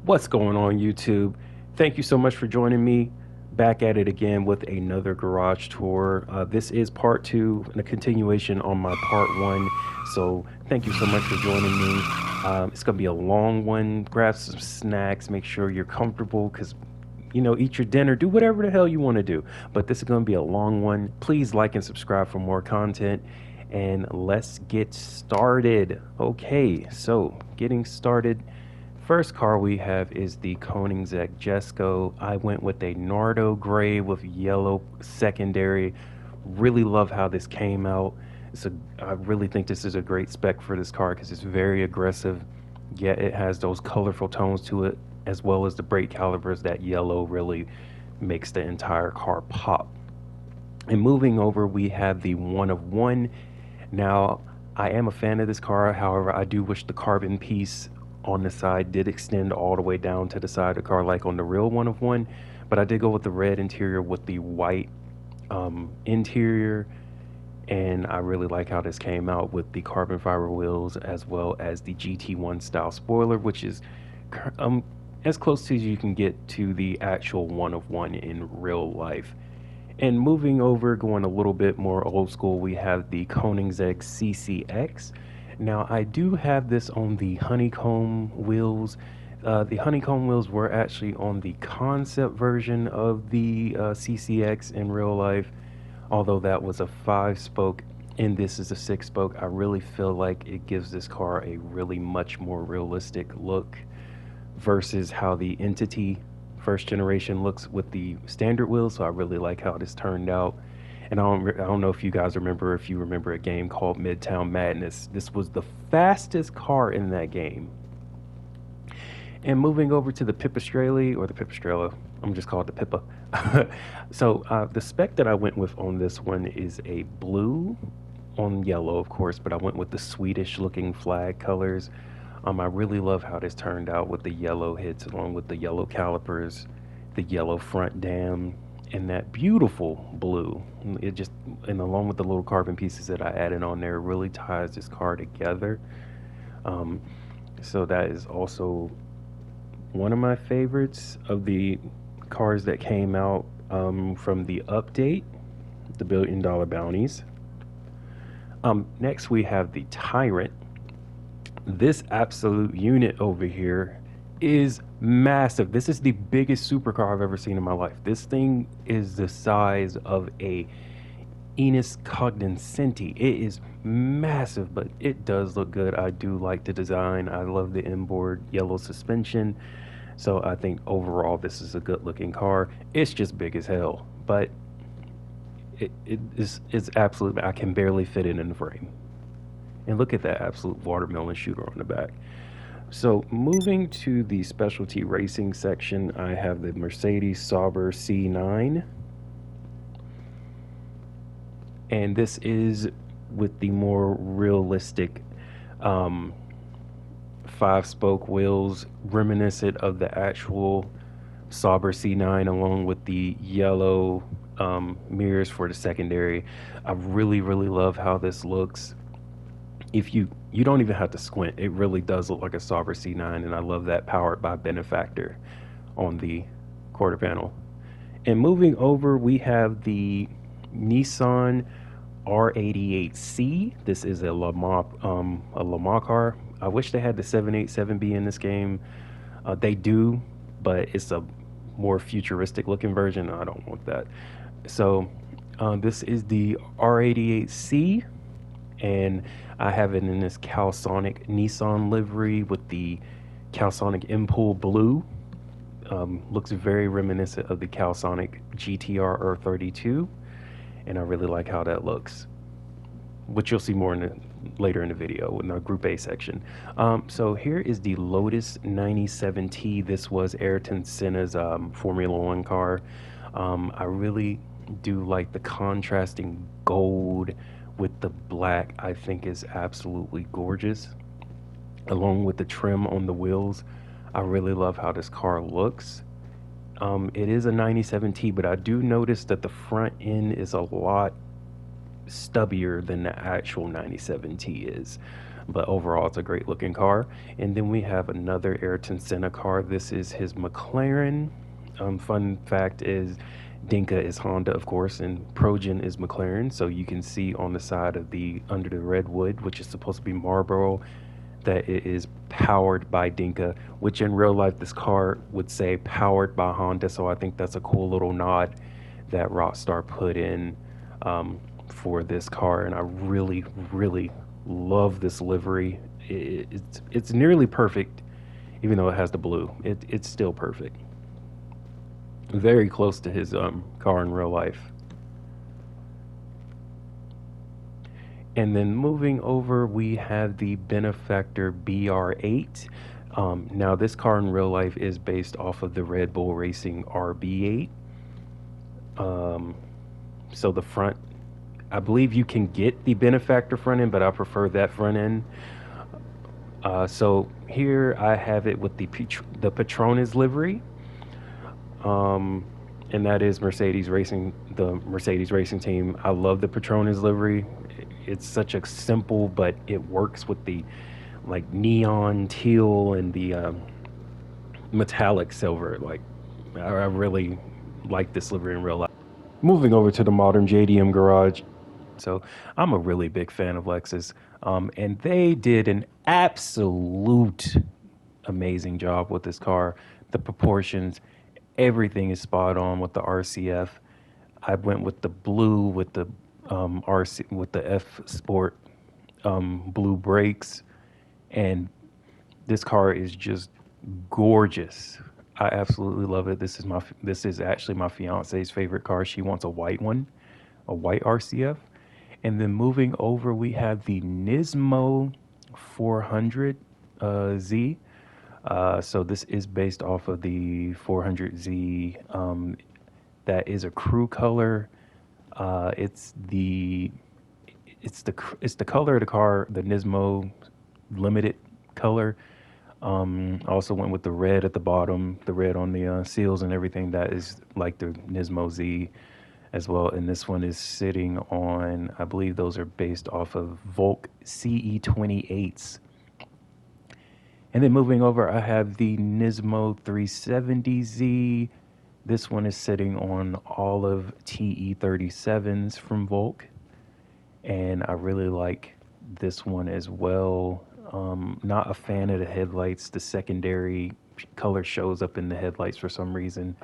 What's going on, YouTube? Thank you so much for joining me. Back at it again with another garage tour. This is part two and a continuation on my part one. So, thank you so much for joining me. It's going to be a long one. Grab some snacks, make sure you're comfortable because eat your dinner, do whatever the hell you want to do. But this is going to be a long one. Please like and subscribe for more content. And let's get started. Okay, so getting started. First car we have is the Koenigsegg Jesko. I went with a Nardo gray with yellow secondary. Really love how this came out. I really think this is a great spec for this car because it's very aggressive, yet it has those colorful tones to it, as well as the brake calipers. That yellow really makes the entire car pop. And moving over, we have the one of one. Now, I am a fan of this car. However, I do wish the carbon piece on the side did extend all the way down to the side of the car like on the real one of one, but I did go with the red interior with the white interior, and I really like how this came out with the carbon fiber wheels as well as the GT1 style spoiler, which is as close as you can get to the actual one of one in real life. And moving over, going a little bit more old school, we have the Koenigsegg CCX. Now, I do have this on the honeycomb wheels. The honeycomb wheels were actually on the concept version of the CCX in real life, although that was a 5-spoke and this is a 6-spoke. I really feel like it gives this car a really much more realistic look versus how the Entity first generation looks with the standard wheels. So I really like how this turned out. And I don't know if you guys remember, if you remember a game called Midtown Madness. This was the fastest car in that game. And moving over to the Pipistrelli, or the Pipistrella, I'm just called the Pippa. So the spec that I went with on this one is a blue on yellow, of course, but I went with the Swedish looking flag colors. I really love how this turned out with the yellow hits along with the yellow calipers, the yellow front dam, and that beautiful blue. It just, and along with the little carbon pieces that I added on there, really ties this car together. So that is also one of my favorites of the cars that came out from the update, the $1 billion bounties. Next we have the Tyrant. This absolute unit over here is massive. This is the biggest supercar I've ever seen in my life. This thing is the size of a Enus Cognoscenti. It is massive, but it does look good. I do like the design. I love the inboard yellow suspension. So I think overall this is a good looking car. It's just big as hell, but it's absolutely, I can barely fit it in the frame. And look at that absolute watermelon shooter on the back. So moving to the specialty racing section, I have the Mercedes Sauber C9. And this is with the more realistic 5-spoke wheels, reminiscent of the actual Sauber C9, along with the yellow mirrors for the secondary. I really love how this looks. If you don't even have to squint, it really does look like a Sauber C9, and I love that powered by Benefactor on the quarter panel. And moving over, we have the Nissan R88C. This is a Le Mans car. I wish they had the 787B in this game. They do, but it's a more futuristic looking version. I don't want that. So this is the R88C, and I have it in this Calsonic Nissan livery with the Calsonic Impool blue. Looks very reminiscent of the Calsonic GTR R32, and I really like how that looks, which you'll see more later in the video in the Group A section. So here is the Lotus 97T. This was Ayrton Senna's Formula One car. I really do like the contrasting gold with the black. I think is absolutely gorgeous, along with the trim on the wheels. I really love how this car looks. It is a 97T, but I do notice that the front end is a lot stubbier than the actual 97T is. but overall, it's a great looking car. And then we have another Ayrton Senna car. This is his McLaren. Fun fact is Dinka is Honda, of course, and Progen is McLaren. So you can see on the side of the under the redwood, which is supposed to be Marlboro, that it is powered by Dinka, which in real life this car would say powered by Honda. So I think that's a cool little nod that Rockstar put in for this car, and I really, really love this livery. It's nearly perfect, even though it has the blue. It's still perfect. Very close to his car in real life. And then moving over, we have the Benefactor BR8. Now, this car in real life is based off of the Red Bull Racing RB8. So the front, I believe you can get the Benefactor front end, but I prefer that front end. So here I have it with the Petronas livery. And that is Mercedes Racing, the Mercedes Racing team. I love the Petronas livery. It's such a simple, but it works with the like neon teal and the metallic silver. Like I really like this livery in real life. Moving over to the modern JDM garage. So I'm a really big fan of Lexus, and they did an absolute amazing job with this car. The proportions, everything is spot on with the RCF. I went with the blue with the RC with the F Sport blue brakes, and this car is just gorgeous. I absolutely love it. This is actually my fiance's favorite car. She wants a white one, a white RCF. And then moving over, we have the Nismo 400 Z. So this is based off of the 400Z. That is a crew color. It's the color of the car, the Nismo limited color. Also went with the red at the bottom, the red on the seals and everything. That is like the Nismo Z as well. And this one is sitting on, I believe those are based off of Volk CE28s. And then moving over, I have the Nismo 370Z. This one is sitting on all of TE37s from Volk. And I really like this one as well. Not a fan of the headlights. The secondary color shows up in the headlights for some reason.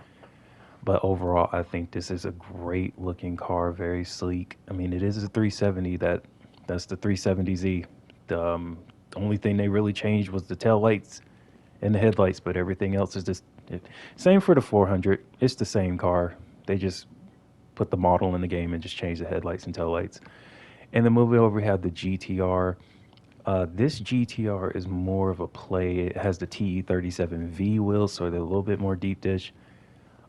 But overall, I think this is a great looking car, very sleek. I mean, it is a 370. That's the 370Z. The only thing they really changed was the tail lights and the headlights, but everything else is just same for the 400. It's the same car. They just put the model in the game and just changed the headlights and tail lights. And then moving over, we have the GTR. This GTR is more of a play. It has the TE37V wheels, so they're a little bit more deep dish.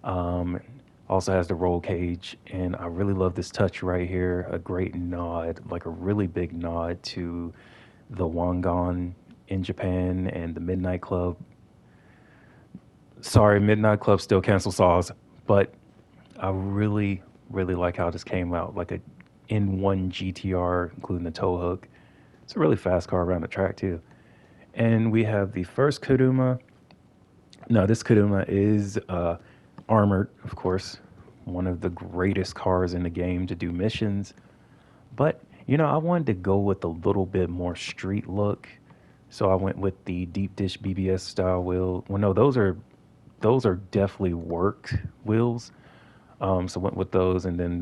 Also has the roll cage, and I really love this touch right here. A great nod, like a really big nod to the Wangan in Japan and the Midnight Club. Sorry, Midnight Club still cancel saws, but I really, really like how this came out, like a N1 GTR, including the tow hook. It's a really fast car around the track too. And we have the first Kuruma. Now this Kuruma is armored, of course, one of the greatest cars in the game to do missions. But, you know, I wanted to go with a little bit more street look. So I went with the deep dish BBS style wheel. Well, no, those are definitely worked wheels. So went with those, and then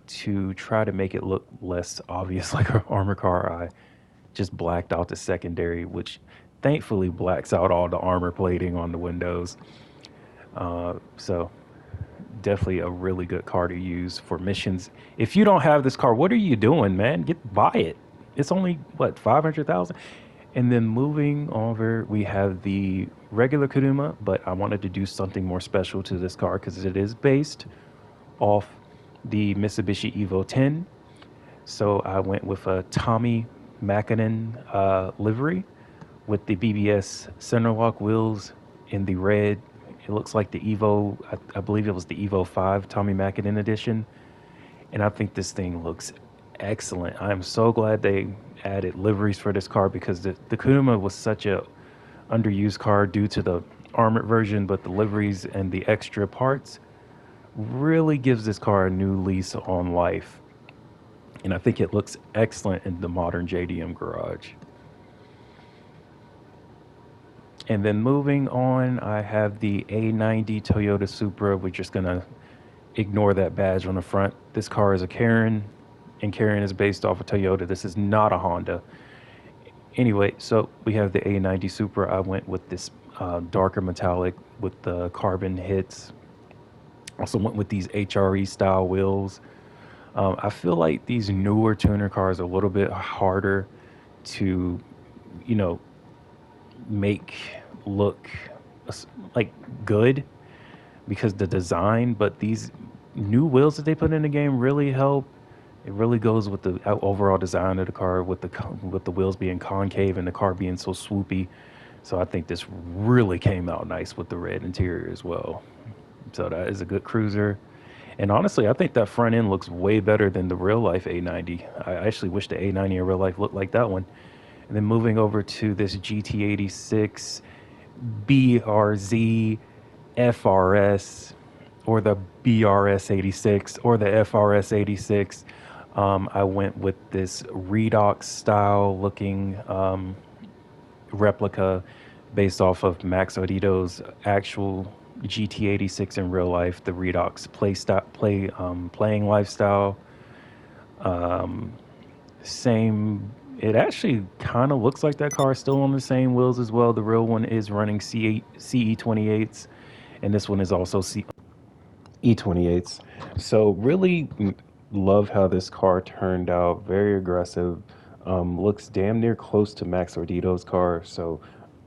to try to make it look less obvious like an armor car, I just blacked out the secondary, which thankfully blacks out all the armor plating on the windows. So definitely a really good car to use for missions. If you don't have this car, what are you doing, man? Buy it. It's only what, 500,000. And then moving over, we have the regular Kuruma, but I wanted to do something more special to this car because it is based off the Mitsubishi Evo 10. So I went with a Tommy Mackinnon livery with the BBS center lock wheels in the red. It looks like the Evo, I believe it was the Evo 5 Tommy Mackinnon edition. And I think this thing looks excellent. I'm so glad they added liveries for this car because the Kuma was such a underused car due to the armored version, but the liveries and the extra parts really gives this car a new lease on life. And I think it looks excellent in the modern JDM garage. And then moving on, I have the A90 Toyota Supra. We're just going to ignore that badge on the front. This car is a Karen, and Karen is based off of Toyota. This is not a Honda. Anyway, so we have the A90 Supra. I went with this darker metallic with the carbon hits. Also went with these HRE style wheels. I feel like these newer tuner cars are a little bit harder to, you know, make look like good because the design, but these new wheels that they put in the game really help. It really goes with the overall design of the car, with the wheels being concave and the car being so swoopy. So I think this really came out nice with the red interior as well. So that is a good cruiser. And honestly, I think that front end looks way better than the real life A90. I actually wish the A90 in real life looked like that one. And then moving over to this GT86 BRZ FRS, or the BRS86 or the FRS86. I went with this Redox style looking replica based off of Max Odito's actual GT86 in real life, the Redox playing lifestyle. Same. It actually kind of looks like that car is still on the same wheels as well. The real one is running CE28s, and this one is also E28s. So really love how this car turned out. Very aggressive. Looks damn near close to Max Ordito's car, so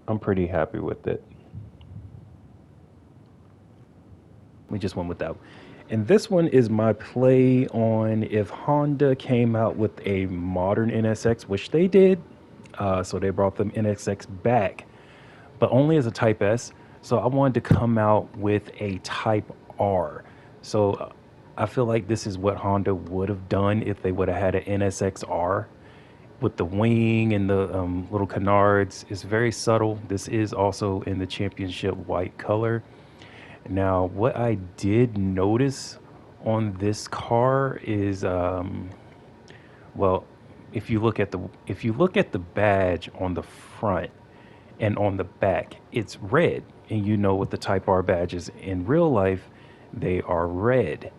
I'm pretty happy with it. We just went with that. And this one is my play on if Honda came out with a modern NSX, which they did. So they brought the NSX back, but only as a Type S. So I wanted to come out with a Type R. So I feel like this is what Honda would have done if they would have had an NSX-R with the wing and the little canards. It's very subtle. This is also in the championship white color. Now, what I did notice on this car is, well, if you look at the badge on the front and on the back, it's red, and you know what the Type R badges in real life, they are red.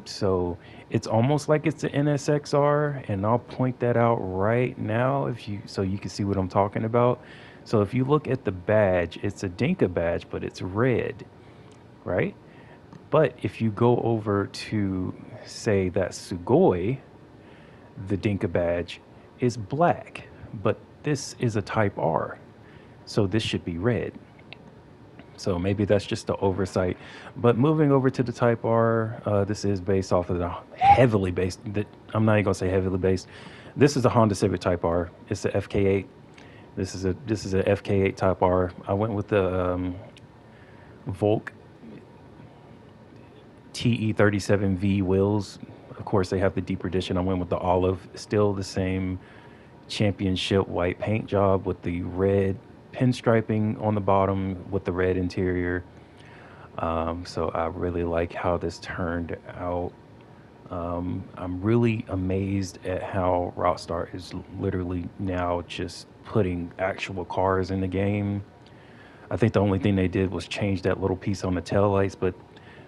So it's almost like it's the NSXR, and I'll point that out right now so you can see what I'm talking about. So if you look at the badge, it's a Dinka badge, but it's red, right? But if you go over to, say, that Sugoi, the Dinka badge is black, but this is a Type R, so this should be red. So maybe that's just the oversight. But moving over to the Type R, this is based off of the heavily based, I'm not even gonna say heavily based. This is a Honda Civic Type R. It's a FK8. This is a FK8 Type R. I went with the Volk TE37V wheels. Of course, they have the deeper edition. I went with the olive, still the same championship white paint job with the red pinstriping on the bottom with the red interior. So I really like how this turned out. I'm really amazed at how Rockstar is literally now just putting actual cars in the game. I think the only thing they did was change that little piece on the taillights, but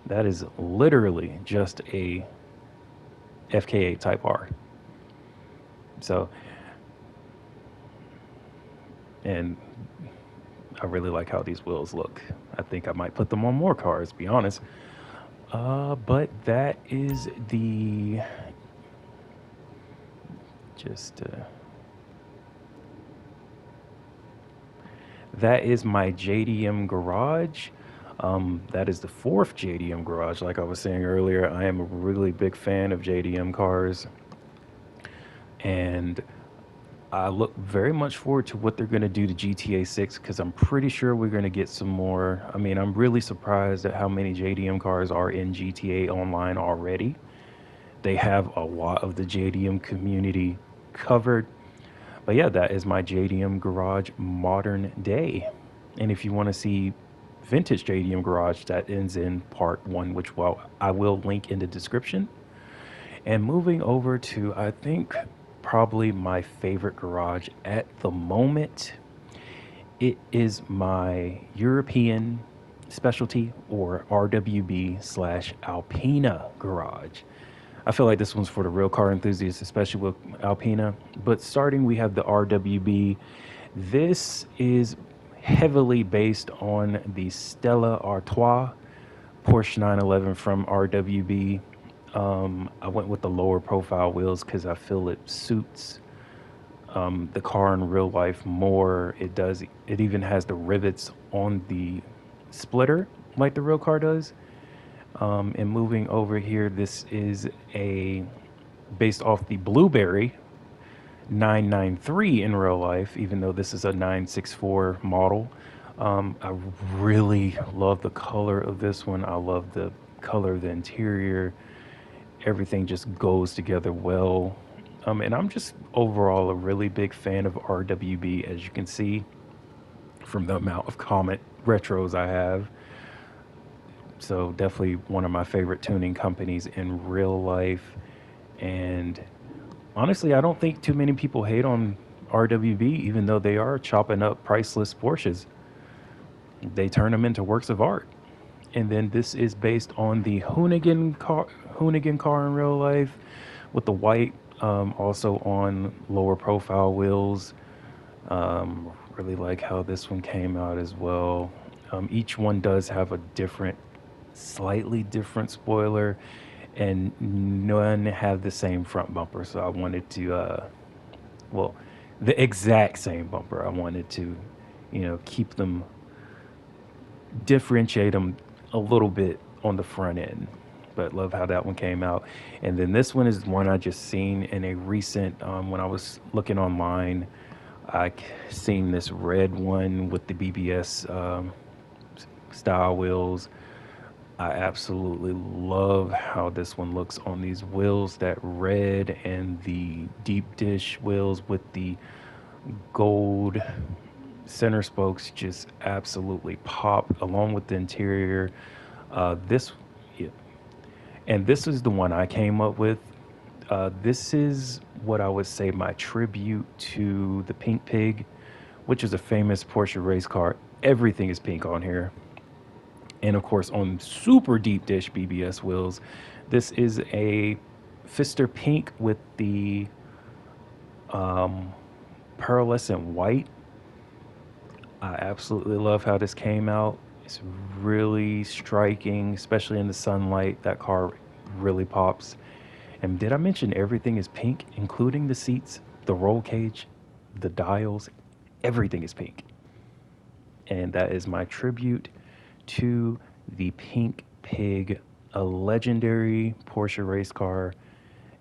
that is literally just a FK8 Type R. So, and I really like how these wheels look. I think I might put them on more cars, to be honest. But that is that is my JDM garage. That is the fourth JDM garage. Like I was saying earlier, I am a really big fan of JDM cars, and I look very much forward to what they're going to do to GTA 6, because I'm pretty sure we're going to get some more. I mean, I'm really surprised at how many JDM cars are in GTA Online already. They have a lot of the JDM community covered. But yeah, that is my JDM Garage modern day. And if you want to see vintage JDM Garage, that ends in part one, which I will link in the description. And moving over to, I think, probably my favorite garage at the moment, it is my European specialty, or RWB slash Alpina garage. I feel like this one's for the real car enthusiasts, especially with Alpina. But starting, we have the RWB. This is heavily based on the Stella Artois Porsche 911 from RWB. I went with the lower profile wheels because I feel it suits the car in real life more. It does. It even has the rivets on the splitter like the real car does. And moving over here, this is a based off the Blueberry 993 in real life, even though this is a 964 model. I really love the color of this one. I love the color of the interior. Everything just goes together well. And I'm just overall a really big fan of RWB, as you can see from the amount of Comet retros I have. So definitely one of my favorite tuning companies in real life. And honestly, I don't think too many people hate on RWB, even though they are chopping up priceless Porsches. They turn them into works of art. And then this is based on the Hoonigan car in real life, with the white, also on lower profile wheels. Really like how this one came out as well. Each one does have a slightly different spoiler, and none have the same front bumper. So I wanted to, well, the exact same bumper. I wanted to, keep them, differentiate them a little bit on the front end. But love how that one came out. And then this one is one I just seen in a recent, when I was looking online, I seen this red one with the BBS style wheels. I absolutely love how this one looks on these wheels. That red and the deep dish wheels with the gold center spokes just absolutely pop, along with the interior. This, yeah. And this is the one I came up with. This is what I would say my tribute to the Pink Pig, which is a famous Porsche race car. Everything is pink on here. And of course, on super deep dish BBS wheels, this is a Pfister pink with the pearlescent white. I absolutely love how this came out. It's really striking, especially in the sunlight. That car really pops. And did I mention everything is pink, including the seats, the roll cage, the dials? Everything is pink. And that is my tribute to the Pink Pig, a legendary Porsche race car.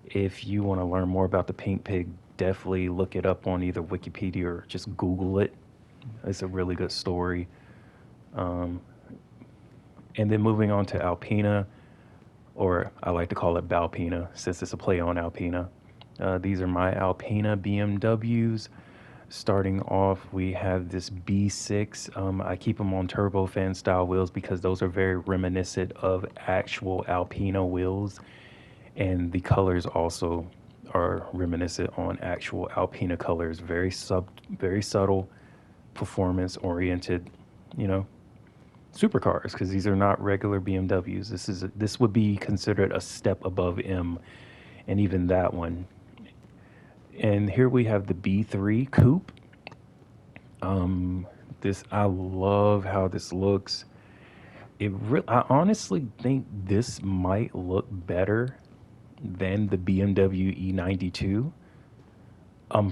If you want to learn more about the Pink Pig, definitely look it up on either Wikipedia or just Google it. It's a really good story. And then moving on to Alpina, or I like to call it Balpina since it's a play on Alpina. These are my Alpina BMWs. Starting off, we have this B6. I keep them on turbofan style wheels because those are very reminiscent of actual Alpina wheels. And the colors also are reminiscent on actual Alpina colors. Very subtle, performance oriented, supercars, because these are not regular BMWs. This would be considered a step above M, and even that one. And here we have the B3 Coupe. I love how this looks. I honestly think this might look better than the BMW E92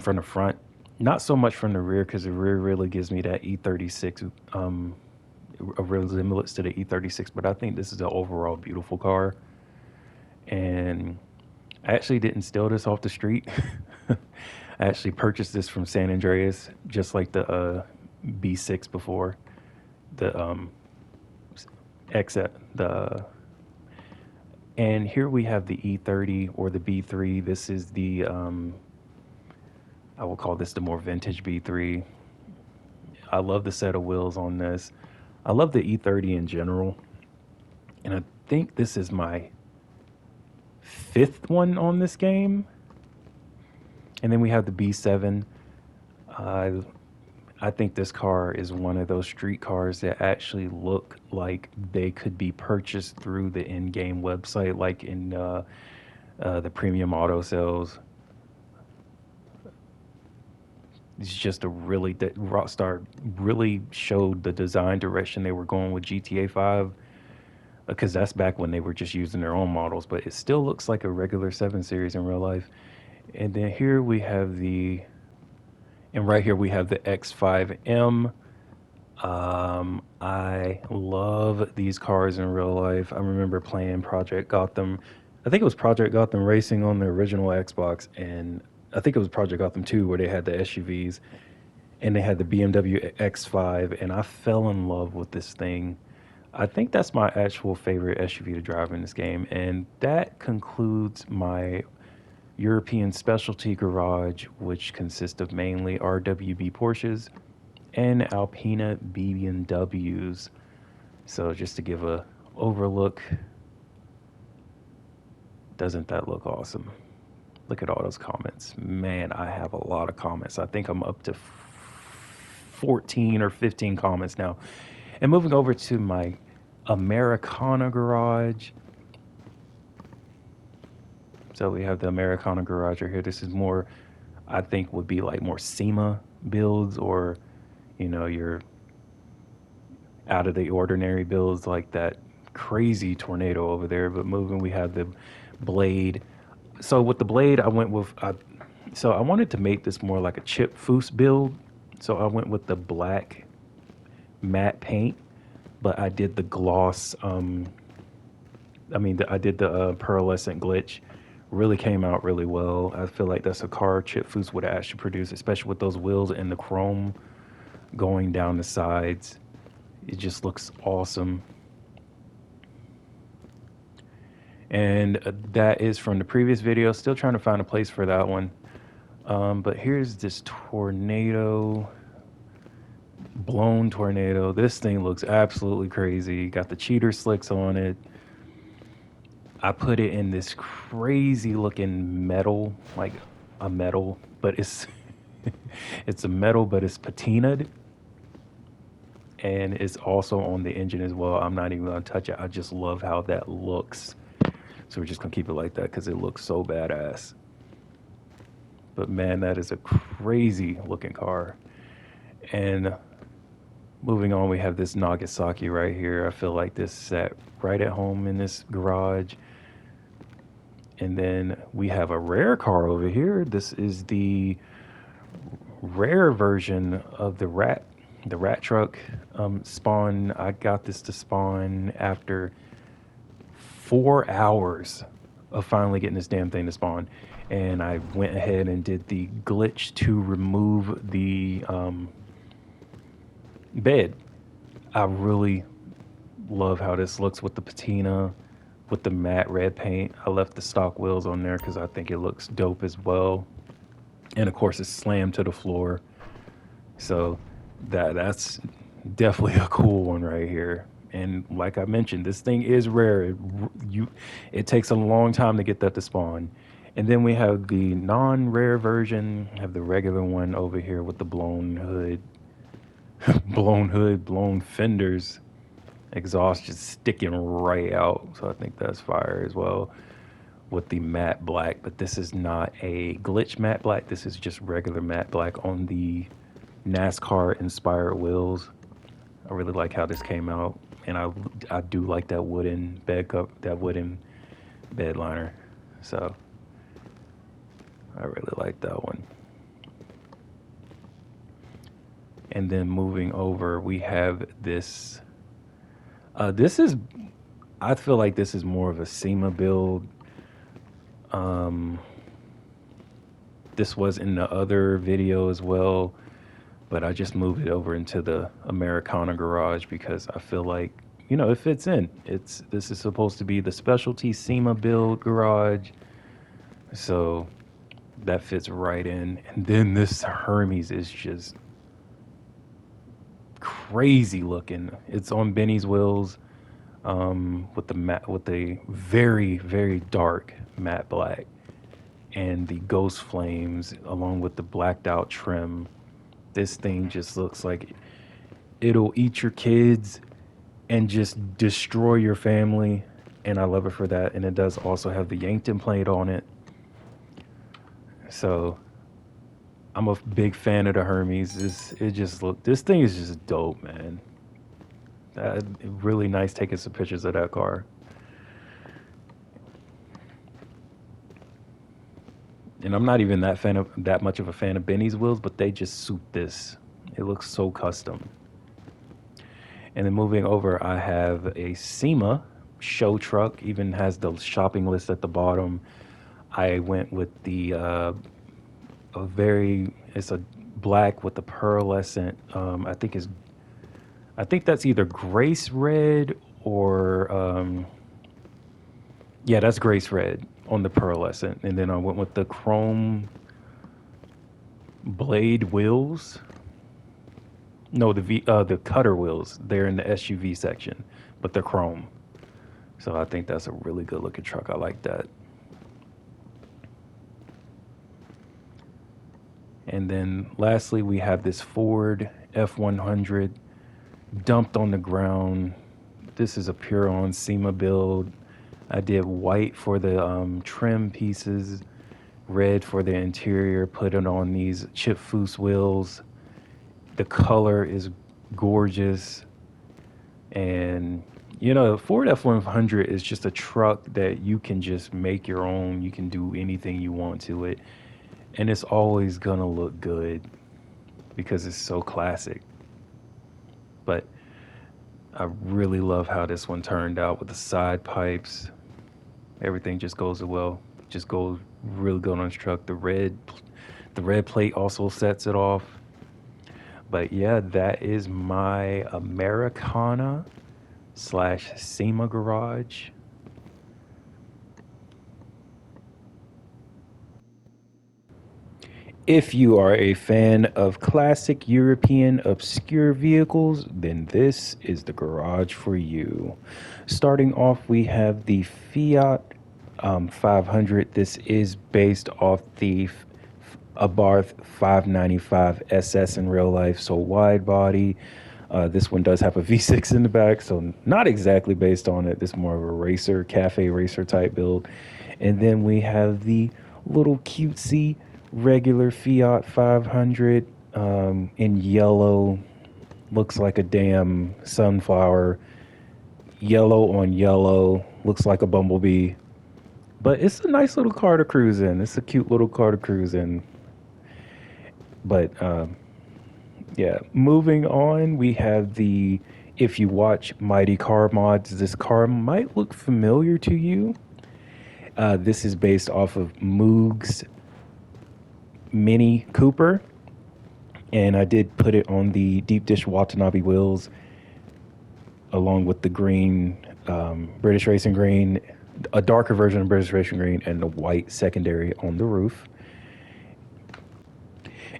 from the front. Not so much from the rear, because the rear really gives me that E36, a resemblance to the E36. But I think this is an overall beautiful car. And I actually didn't steal this off the street. I actually purchased this from San Andreas, just like the B6 before. The and here we have the E30 or the B3. This is the I will call this the more vintage B3. I love the set of wheels on this. I love the E30 in general. And I think this is my fifth one on this game. And then we have the B7. I think this car is one of those street cars that actually look like they could be purchased through the in-game website, like in the premium auto sales. It's just a really Rockstar really showed the design direction they were going with GTA 5, because that's back when they were just using their own models, but it still looks like a regular 7 Series in real life. And then here we have right here we have the X5M. I love these cars in real life. I remember playing Project Gotham. I think it was Project Gotham Racing on the original Xbox, and I think it was Project Gotham 2 where they had the SUVs, and they had the BMW X5, and I fell in love with this thing. I think that's my actual favorite SUV to drive in this game, and that concludes my European specialty garage, which consists of mainly RWB Porsches and Alpina BMWs. So just to give a overlook, doesn't that look awesome? Look at all those comments. Man, I have a lot of comments. I think I'm up to 14 or 15 comments now. And moving over to my Americana garage. So we have the Americana garage right here. This is more, I think, would be like more SEMA builds, or, you know, your out of the ordinary builds like that crazy tornado over there. But moving, we have the Blade. So with the Blade, I went with, so I wanted to make this more like a chip foose build. So I went with the black matte paint, but I did the gloss, I did the pearlescent glitch. Really came out really well. I feel like that's a car Chip Foose would actually produce, especially with those wheels and the chrome going down the sides. It just looks awesome. And that is from the previous video. Still trying to find a place for that one. But here's this tornado, blown tornado. This thing looks absolutely crazy. Got the cheater slicks on it. I put it in this crazy looking metal, like a metal, but it's it's a metal, but it's patinaed, and it's also on the engine as well. I'm not even gonna touch it. I just love how that looks. So we're just gonna keep it like that because it looks so badass. But man, that is a crazy looking car. And moving on, we have this Nagasaki right here. I feel like this sat right at home in this garage. And then we have a rare car over here. This is the rare version of the rat truck spawn. I got this to spawn after 4 hours of finally getting this damn thing to spawn. And I went ahead and did the glitch to remove the bed. I really love how this looks with the patina, with the matte red paint. I left the stock wheels on there because I think it looks dope as well. And of course it's slammed to the floor. So that's definitely a cool one right here. And like I mentioned, this thing is rare. It takes a long time to get that to spawn. And then we have the non-rare version. Have the regular one over here with the blown hood, blown fenders, exhaust just sticking right out. So I think that's fire as well, with the matte black. But this is not a glitch matte black. This is just regular matte black on the NASCAR inspired wheels. I really like how this came out, and I do like that wooden bed cup, that wooden bed liner. So I really like that one. And then moving over, we have this. I feel like this is more of a SEMA build. This was in the other video as well, but I just moved it over into the Americana garage because I feel like, you know, it fits in. This is supposed to be the specialty SEMA build garage. So That fits right in. And then this Hermes is just crazy looking. It's on Benny's wheels, with the with the very very dark matte black and the ghost flames along with the blacked out trim. This thing just looks like it'll eat your kids and just destroy your family. And I love it for that. And it does also have the Yankton plate on it. So I'm a big fan of the Hermes. This thing is just dope, man. Really nice taking some pictures of that car. And I'm not even that much of a fan of Benny's wheels, but they just suit this. It looks so custom. And then moving over, I have a SEMA show truck. Even has the shopping list at the bottom. I went with the it's a black with the pearlescent. I think that's either Grace Red or yeah, that's Grace Red on the pearlescent. And then I went with the chrome blade wheels. No, the cutter wheels. They're in the SUV section, but they're chrome. So I think that's a really good looking truck. I like that. And then lastly, we have this Ford F100 dumped on the ground. This is a pure on SEMA build. I did white for the trim pieces, red for the interior, put it on these chip foose wheels. The color is gorgeous. And, you know, the Ford F100 is just a truck that you can just make your own. You can do anything you want to it. And it's always going to look good because it's so classic. But I really love how this one turned out with the side pipes. Everything just goes well. Just goes really good on this truck. The red plate also sets it off. But yeah, that is my Americana / SEMA garage. If you are a fan of classic European obscure vehicles, then this is the garage for you. Starting off, we have the Fiat 500. This is based off the Abarth 595 SS in real life, so wide body. This one does have a V6 in the back, so not exactly based on it. This is more of a racer, cafe racer type build. And then we have the little cutesy regular Fiat 500 in yellow. Looks like a damn sunflower. Yellow on yellow. Looks like a bumblebee. But it's a nice little car to cruise in. It's a cute little car to cruise in. But yeah, moving on, we have the, if you watch Mighty Car Mods, this car might look familiar to you. This is based off of Moog's Mini Cooper, and I did put it on the deep dish Watanabe wheels along with the green British Racing Green, a darker version of British Racing Green, and the white secondary on the roof.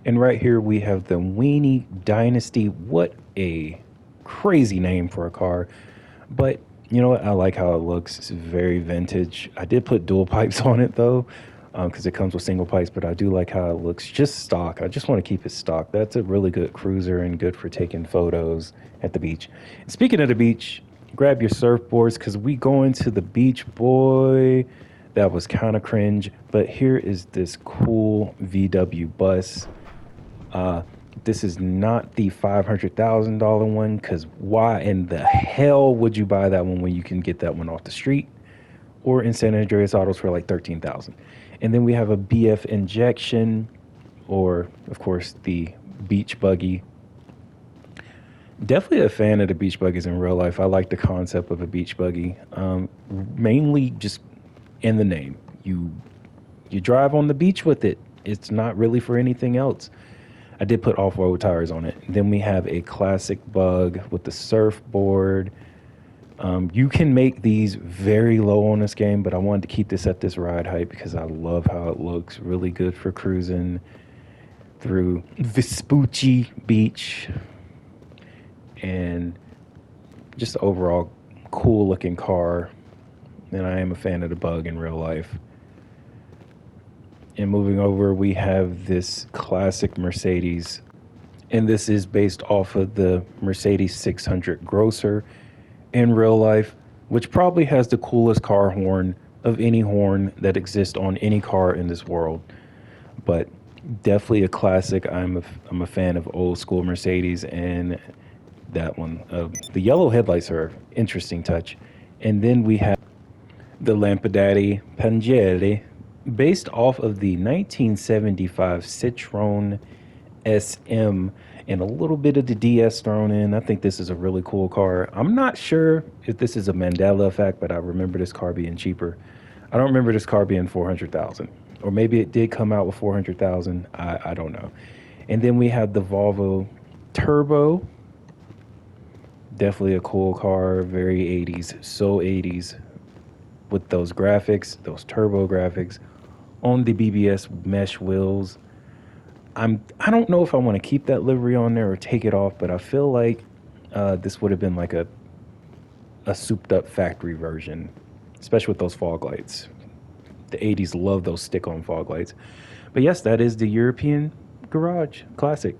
And right here we have the Weenie Dynasty. What a crazy name for a car. But you know what? I like how it looks. It's very vintage. I did put dual pipes on it though, because it comes with single pipes, but I do like how it looks just stock. I just want to keep it stock. That's a really good cruiser and good for taking photos at the beach. And speaking of the beach, grab your surfboards because we going to the beach, boy. That was kind of cringe, but here is this cool VW bus. This is not the $500,000 one, because why in the hell would you buy that one when you can get that one off the street or in San Andreas Autos for like $13,000? And then we have a BF injection, or of course the beach buggy. Definitely a fan of the beach buggies in real life. I like the concept of a beach buggy, mainly just in the name. You drive on the beach with it. It's not really for anything else. I did put off-road tires on it. Then we have a classic bug with the surfboard, You can make these very low on this game, but I wanted to keep this at this ride height because I love how it looks. Really good for cruising through Vespucci Beach, and just overall cool looking car. And I am a fan of the Bug in real life. And moving over, we have this classic Mercedes, and this is based off of the Mercedes 600 Grosser in real life, which probably has the coolest car horn of any horn that exists on any car in this world. But definitely a classic. I'm a fan of old school Mercedes, and that one. The yellow headlights are an interesting touch. And then we have the Lampadati Panigale, based off of the 1975 Citroen SM, and a little bit of the DS thrown in. I think this is a really cool car. I'm not sure if this is a Mandela effect, but I remember this car being cheaper. I don't remember this car being 400,000, or maybe it did come out with 400,000. I don't know. And then we have the Volvo Turbo. Definitely a cool car, very 80s, so 80s, with those graphics, those turbo graphics on the BBS mesh wheels. I don't know if I want to keep that livery on there or take it off, but I feel like this would have been like a souped up factory version, especially with those fog lights. The 80s love those stick-on fog lights. But yes, that is the European Garage Classic.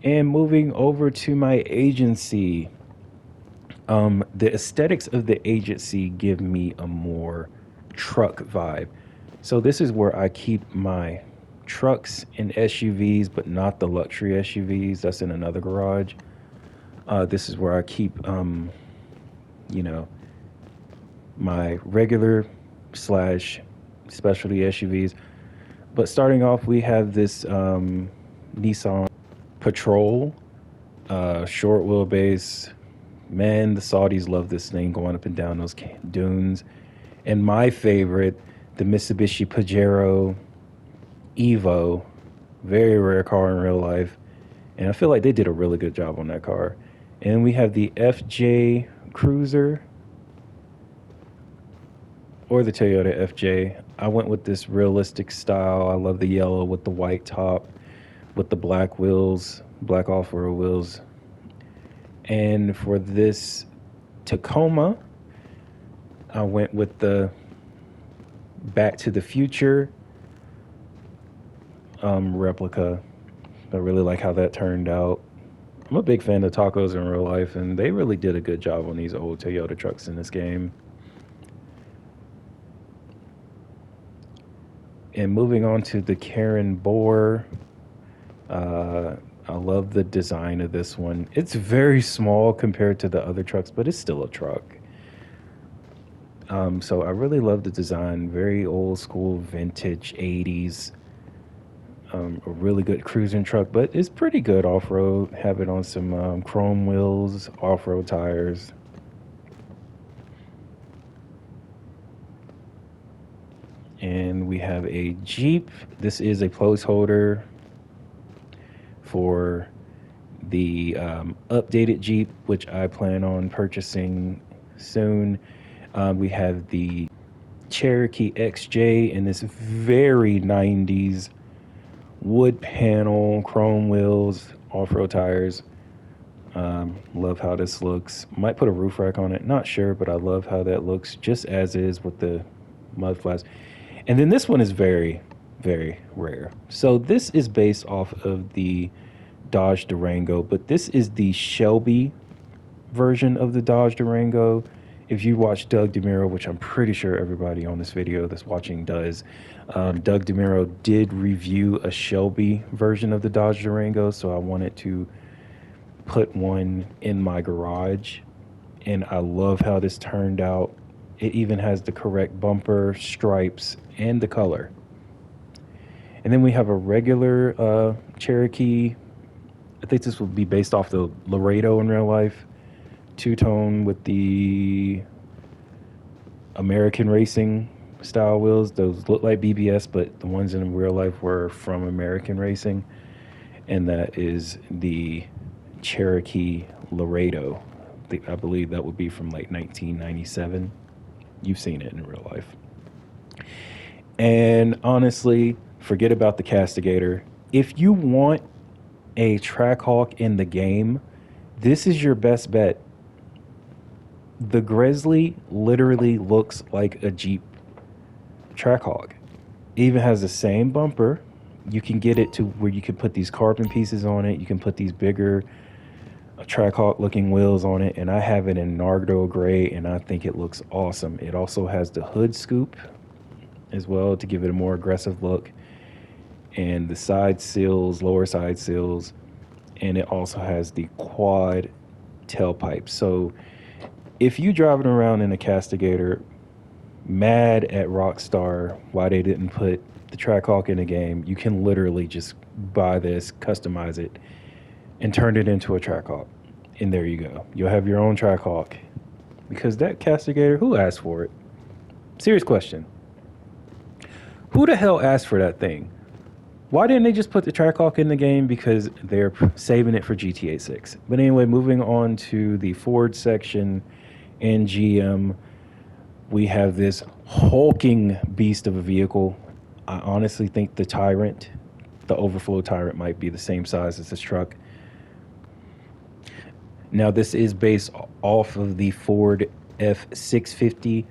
And moving over to my agency, the aesthetics of the agency give me a more truck vibe. So this is where I keep my trucks and SUVs, but not the luxury SUVs. That's in another garage. This is where I keep, my regular slash specialty SUVs. But starting off, we have this Nissan Patrol, short wheelbase. Man, the Saudis love this thing going up and down those dunes. And my favorite, the Mitsubishi Pajero Evo, very rare car in real life, and I feel like they did a really good job on that car. And we have the FJ Cruiser, or the Toyota FJ. I went with this realistic style. I love the yellow with the white top, with the black wheels, black off-road wheels. And for this Tacoma, I went with the Back to the Future replica. I really like how that turned out. I'm a big fan of tacos in real life, and they really did a good job on these old Toyota trucks in this game. And moving on to the Karen Bohr, I love the design of this one. It's very small compared to the other trucks, but it's still a truck. So I really love the design. Very old school, vintage 80s. A really good cruising truck, but it's pretty good off-road. Have it on some chrome wheels, off-road tires. And we have a Jeep. This is a placeholder for the updated Jeep, which I plan on purchasing soon. We have the Cherokee XJ in this very 90s wood panel, chrome wheels, off-road tires. Love how this looks. Might put a roof rack on it, not sure, but I love how that looks, just as is with the mud flaps. And then this one is very, very rare. So this is based off of the Dodge Durango, but this is the Shelby version of the Dodge Durango. If you watch Doug DeMuro, which I'm pretty sure everybody on this video that's watching does, Doug DeMuro did review a Shelby version of the Dodge Durango, so I wanted to put one in my garage, and I love how this turned out. It even has the correct bumper, stripes, and the color. And then we have a regular Cherokee. I think this would be based off the Laredo in real life. Two-tone with the American Racing style wheels. Those look like BBS, but the ones in real life were from American Racing. And that is the Cherokee Laredo. I believe that would be from like 1997. You've seen it in real life. And honestly, forget about the Castigator. If you want a Trackhawk in the game, this is your best bet. The Grizzly literally looks like a Jeep Trackhawk. Even has the same bumper. You can get it to where you can put these carbon pieces on it. You can put these bigger Trackhawk looking wheels on it. And I have it in Nardo gray, and I think it looks awesome. It also has the hood scoop as well to give it a more aggressive look. And the side seals, lower side seals. And it also has the quad tailpipe. So if you driving around in a Castigator mad at Rockstar why they didn't put the Trackhawk in the game, you can literally just buy this, customize it, and turn it into a Trackhawk. And there you go. You'll have your own Trackhawk. Because that Castigator, who asked for it? Serious question. Who the hell asked for that thing? Why didn't they just put the Trackhawk in the game? Because they're saving it for GTA 6. But anyway, moving on to the Ford section and GM, we have this hulking beast of a vehicle. I honestly think the Tyrant, the Overflow Tyrant, might be the same size as this truck. Now, this is based off of the Ford F650.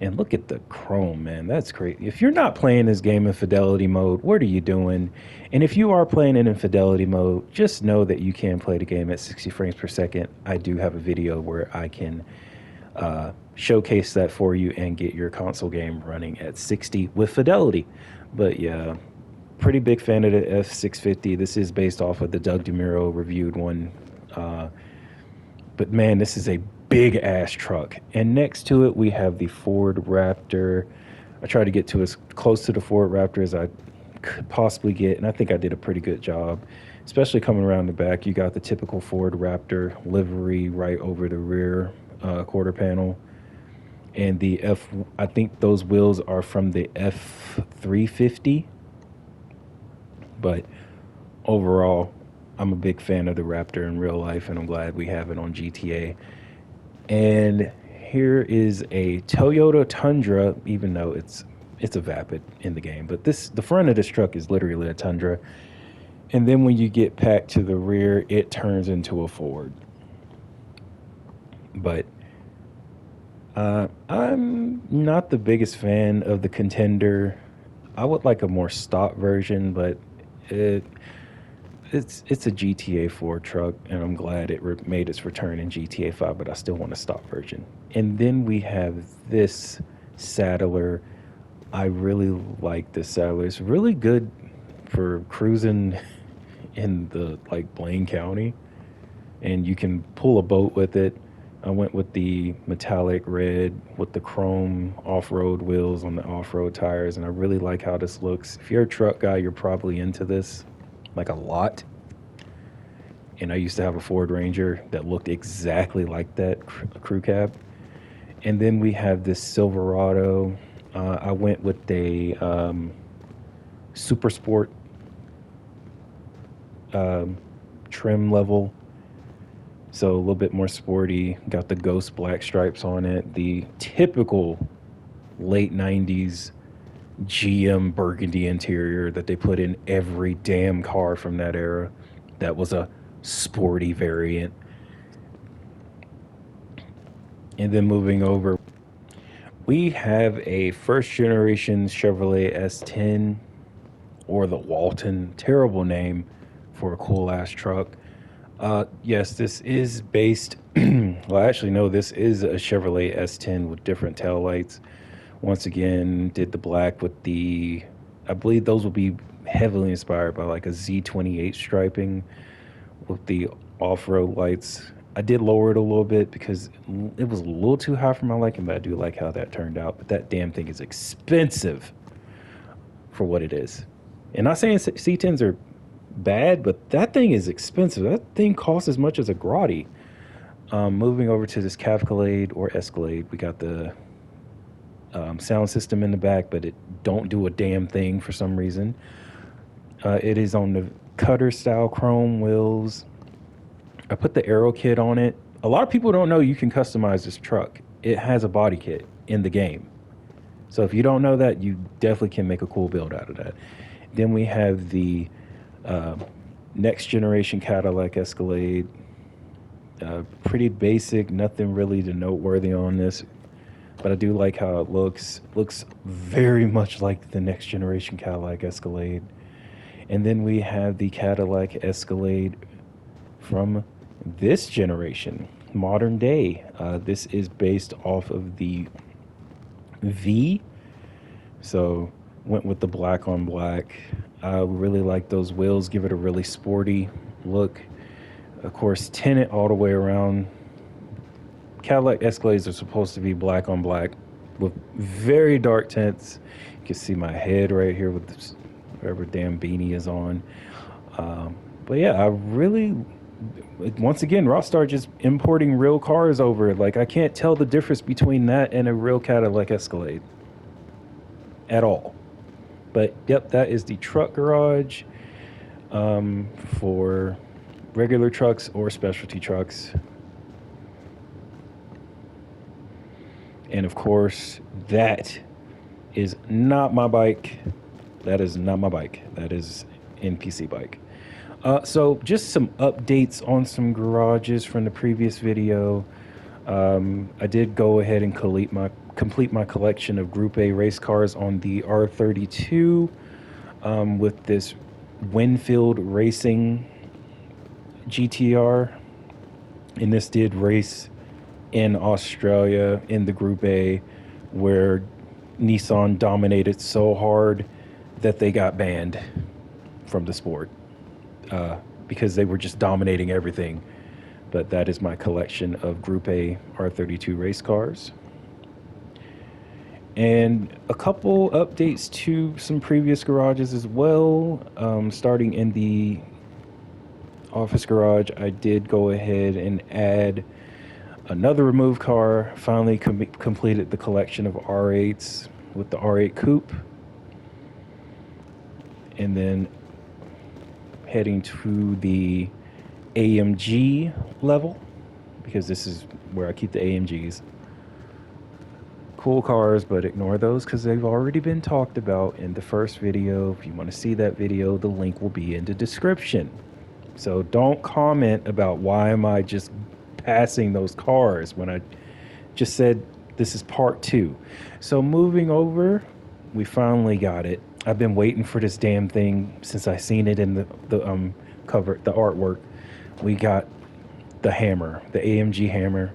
And look at the chrome, man. That's great. If you're not playing this game in fidelity mode, what are you doing? And if you are playing it in fidelity mode, just know that you can play the game at 60 frames per second. I do have a video where I can showcase that for you and get your console game running at 60 with fidelity. But yeah, pretty big fan of the F650. This is based off of the Doug DeMuro reviewed one. But man, this is a big ass truck. And next to it we have the Ford Raptor. I tried to get to as close to the Ford Raptor as I could possibly get, and I think I did a pretty good job, especially coming around the back. You got the typical Ford Raptor livery right over the rear quarter panel, and I think those wheels are from the F350. But overall, I'm a big fan of the Raptor in real life, and I'm glad we have it on GTA. And here is a Toyota Tundra, even though it's a Vapid in the game. But the front of this truck is literally a Tundra. And then when you get packed to the rear, it turns into a Ford. But I'm not the biggest fan of the Contender. I would like a more stock version, but it's a GTA 4 truck, and I'm glad it made its return in GTA 5, but I still want a stock version. And then we have this Saddler. I really like this Saddler. It's really good for cruising in the Blaine County, and you can pull a boat with it. I went with the metallic red with the chrome off-road wheels on the off-road tires, and I really like how this looks. If you're a truck guy, you're probably into this a lot. And I used to have a Ford Ranger that looked exactly like that crew cab. And then we have this Silverado. I went with a Super Sport trim level, so a little bit more sporty. Got the ghost black stripes on it, the typical late 90s GM burgundy interior that they put in every damn car from that era. That was a sporty variant. And then moving over, we have a first generation Chevrolet S10, or the Walton. Terrible name for a cool ass truck. Yes, this is based well, actually no, this is a Chevrolet S10 with different taillights. Once again, did the black with I believe those will be heavily inspired by a Z28 striping with the off-road lights. I did lower it a little bit because it was a little too high for my liking, but I do like how that turned out. But that damn thing is expensive for what it is. And not saying C10s are bad, but that thing is expensive. That thing costs as much as a Grotti. Moving over to this Cavalcade or Escalade, we got the sound system in the back, but it don't do a damn thing for some reason. It is on the cutter style chrome wheels. I put the aero kit on it, A lot of people don't know you can customize this truck. It has a body kit in the game. So if you don't know that, you definitely can make a cool build out of that. Then we have the uh, next generation Cadillac Escalade. Pretty basic, nothing really to noteworthy on this, but I do like how it looks. Looks very much like the next generation Cadillac Escalade. And then we have the Cadillac Escalade from this generation, modern day. This is based off of the V, so went with the black on black. I really like those wheels, give it a really sporty look. Of course, tinted all the way around. Cadillac Escalades are supposed to be black on black with very dark tints. You can see my head right here with this, whatever damn beanie is on. But yeah, I really, once again, Rockstar just importing real cars over. Like, I can't tell the difference between that and a real Cadillac Escalade at all. But yep, that is the truck garage for regular trucks or specialty trucks. And of course, that is not my bike. That is not my bike. That is NPC bike. So just some updates on some garages from the previous video. I did go ahead and complete my collection of Group A race cars on the R32 with this Winfield Racing GTR. And this did race in Australia in the Group A, where Nissan dominated so hard that they got banned from the sport because they were just dominating everything. But that is my collection of Group A R32 race cars. And a couple updates to some previous garages as well. Starting in the office garage, I did go ahead and add another remove car. Finally completed the collection of R8s with the R8 Coupe. And then heading to the AMG level, because this is where I keep the AMGs. Cool cars, but ignore those because they've already been talked about in the first video. If you want to see that video, the link will be in the description. So don't comment about why am I just passing those cars when I just said this is part 2. So moving over, we finally got it. I've been waiting for this damn thing since I seen it in the cover, the artwork. We got the hammer, the AMG hammer.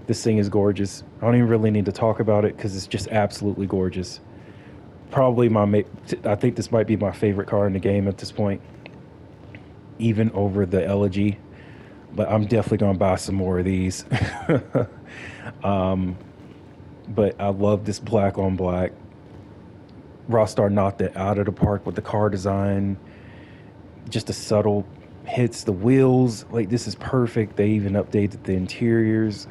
This thing is gorgeous. I don't even really need to talk about it because it's just absolutely gorgeous. Probably I think this might be my favorite car in the game at this point, even over the Elegy. But I'm definitely gonna buy some more of these. But I love this black on black. Rockstar knocked it out of the park with the car design. Just the subtle hits, the wheels. Like, this is perfect. They even updated the interiors.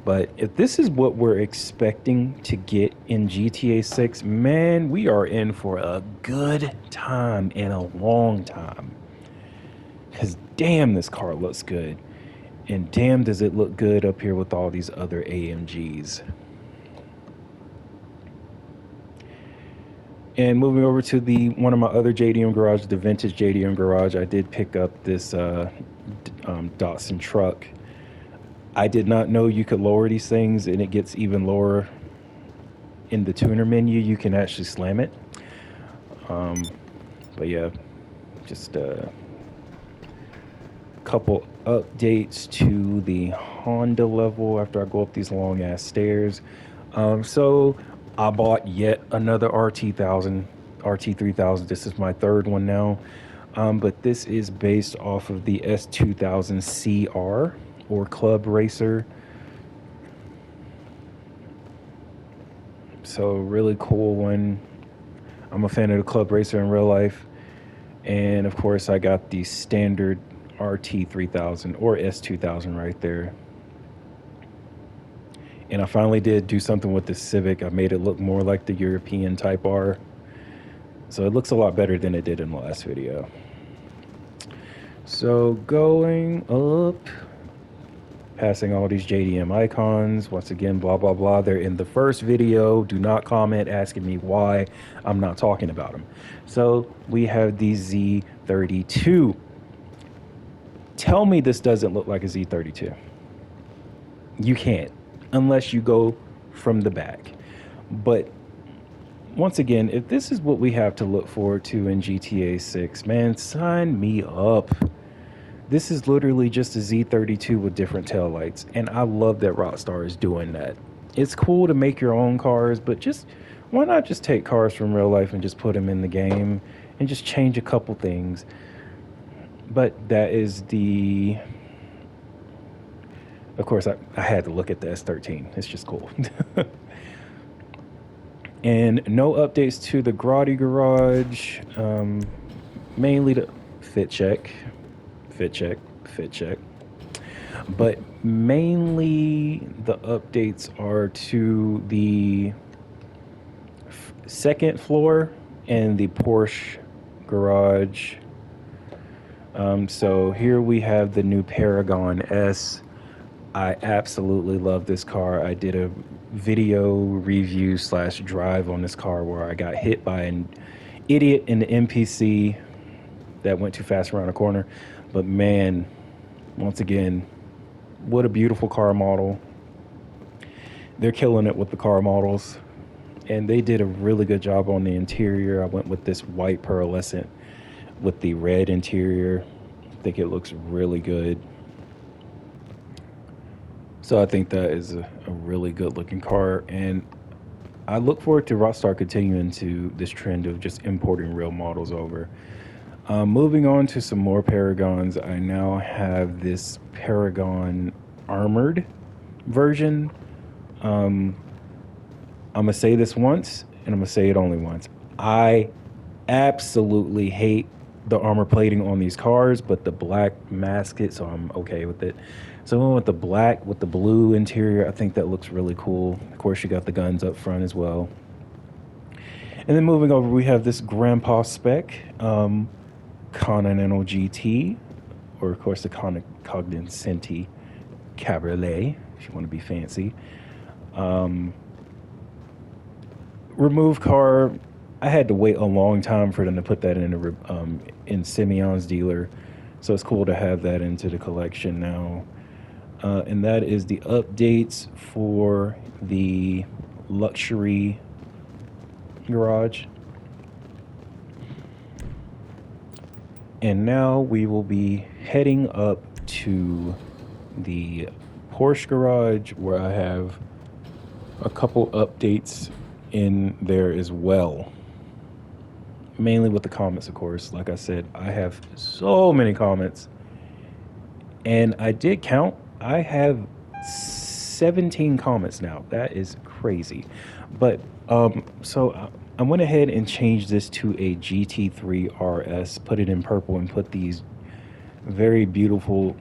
But if this is what we're expecting to get in GTA 6, man, we are in for a good time and a long time. Because damn, this car looks good. And damn, does it look good up here with all these other AMGs. And moving over to one of my other JDM garages, the vintage JDM garage, I did pick up this Datsun truck. I did not know you could lower these things, and it gets even lower in the tuner menu. You can actually slam it. But yeah, just a couple updates to the Honda level after I go up these long ass stairs. So I bought yet another RT3000. This is my third one now. But this is based off of the S2000 CR, or Club Racer. So really cool one. I'm a fan of the Club Racer in real life. And of course I got the standard RT3000 or S2000 right there. And I finally did do something with the Civic. I made it look more like the European Type R. So it looks a lot better than it did in the last video. So going up, passing all these JDM icons. Once again, blah, blah, blah. They're in the first video. Do not comment asking me why I'm not talking about them. So we have the Z32. Tell me this doesn't look like a Z32. You can't, unless you go from the back. But once again, if this is what we have to look forward to in GTA 6, man, sign me up. This is literally just a Z32 with different taillights, and I love that Rockstar is doing that. It's cool to make your own cars, but just why not just take cars from real life and just put them in the game and just change a couple things? But that is the... Of course, I had to look at the S13. It's just cool. And no updates to the Grotti Garage. Mainly the fit check. But mainly the updates are to the second floor and the Porsche garage. So here we have the new Paragon S. I absolutely love this car. I did a video review / drive on this car where I got hit by an idiot in the NPC that went too fast around a corner. But man, once again, what a beautiful car model. They're killing it with the car models, and they did a really good job on the interior. I went with this white pearlescent with the red interior. I think it looks really good. So I think that is a really good looking car, and I look forward to Rockstar continuing to this trend of just importing real models over. Moving on to some more Paragons, I now have this Paragon armored version. I'm gonna say this once, and I'm gonna say it only once. I absolutely hate the armor plating on these cars, but the black mask it, so I'm okay with it. So I went with the black with the blue interior. I think that looks really cool. Of course, you got the guns up front as well. And then moving over, we have this Grandpa spec. Continental GT, or of course the Cognoscenti Cabriolet, if you want to be fancy. Remove car. I had to wait a long time for them to put that in Simeon's dealer, so it's cool to have that into the collection now. And that is the updates for the luxury garage. And now we will be heading up to the Porsche garage, where I have a couple updates in there as well. Mainly with the comments, of course. Like I said, I have so many comments. And I did count. I have 17 comments now. That is crazy. But so I went ahead and changed this to a GT3 RS, put it in purple, and put these very beautiful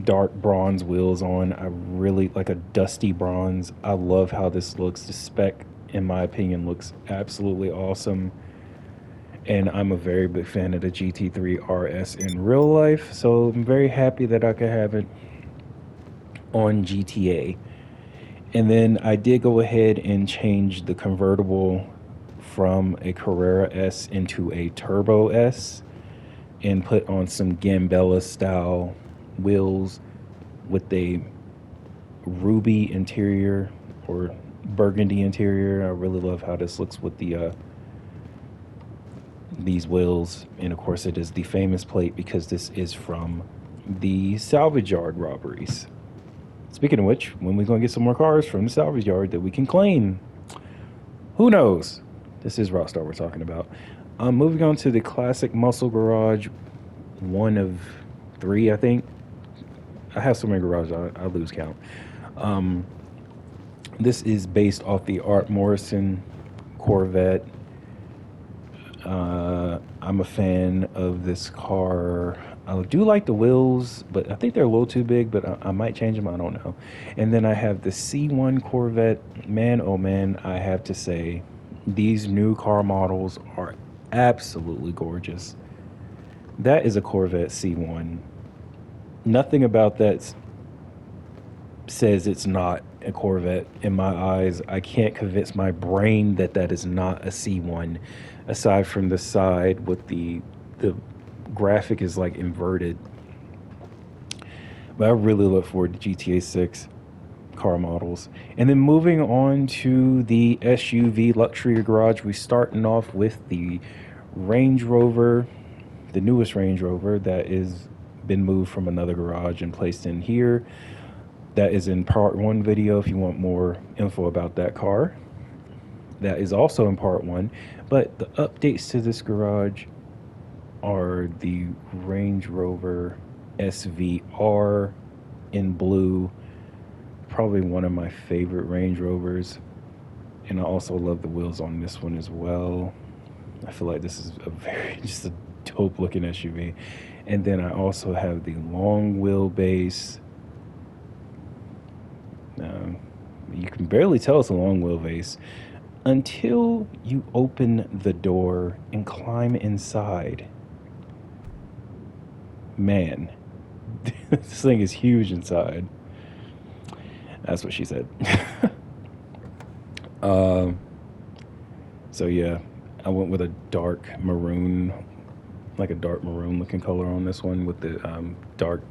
dark bronze wheels on. I really like a dusty bronze. I love how this looks. The spec, in my opinion, looks absolutely awesome. And I'm a very big fan of the GT3 RS in real life, so I'm very happy that I could have it on GTA. And then I did go ahead and change the convertible from a Carrera S into a Turbo S and put on some Gambella style wheels with a ruby interior or burgundy interior. I really love how this looks with the these wheels, and of course it is the famous plate because this is from the salvage yard robberies. Speaking of which, when we gonna get some more cars from the salvage yard that we can claim? Who knows? This is Rockstar we're talking about. Moving on to the classic muscle garage, one of 3, I think. I have so many garages, I lose count. This is based off the Art Morrison Corvette. I'm a fan of this car. I do like the wheels, but I think they're a little too big, but I might change them. I don't know. And then I have the C1 Corvette. Man, oh man, I have to say, these new car models are absolutely gorgeous. That is a Corvette C1. Nothing about that says it's not a Corvette in my eyes. I can't convince my brain that that is not a C1, aside from the side with the graphic is like inverted. But I really look forward to GTA 6 car models. And then moving on to the SUV luxury garage, we starting off with the Range Rover, the newest Range Rover that is been moved from another garage and placed in here. That is in part 1 video if you want more info about that car. That is also in part 1. But the updates to this garage are the Range Rover SVR in blue. Probably one of my favorite Range Rovers. And I also love the wheels on this one as well. I feel like this is just a dope looking SUV. And then I also have the long wheelbase. You can barely tell it's a long wheelbase until you open the door and climb inside. Man, this thing is huge inside. That's what she said. So yeah, I went with a dark maroon, like a dark maroon looking color on this one with the dark,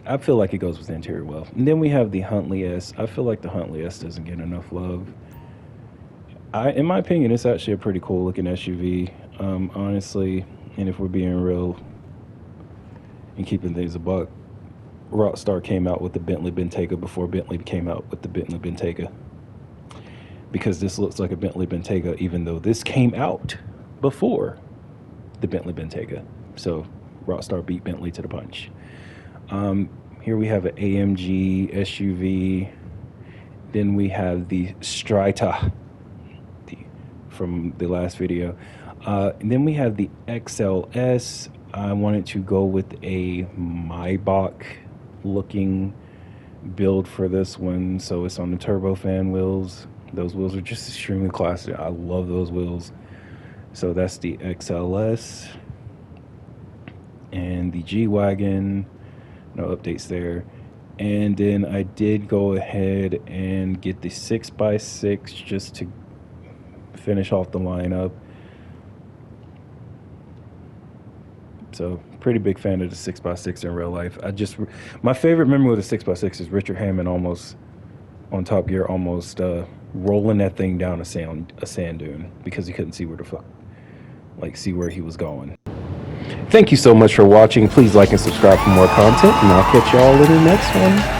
I feel like it goes with the interior well. And then we have the Huntley S. I feel like the Huntley S doesn't get enough love. In my opinion, it's actually a pretty cool looking SUV, honestly. And if we're being real and keeping things a buck, Rockstar came out with the Bentley Bentayga before Bentley came out with the Bentley Bentayga. Because this looks like a Bentley Bentayga, even though this came out before the Bentley Bentayga. So Rockstar beat Bentley to the punch. Here we have an AMG SUV. Then we have the Strata from the last video. And then we have the XLS. I wanted to go with a Maybach looking build for this one. So it's on the turbofan wheels. Those wheels are just extremely classic. I love those wheels. So that's the XLS. And the G-Wagon. No updates there. And then I did go ahead and get the 6x6 just to finish off the lineup. So pretty big fan of the 6x6 in real life. My favorite memory with the 6x6 is Richard Hammond almost on Top Gear, almost rolling that thing down a sand dune because he couldn't see see where he was going. Thank you so much for watching. Please like and subscribe for more content, and I'll catch y'all in the next one.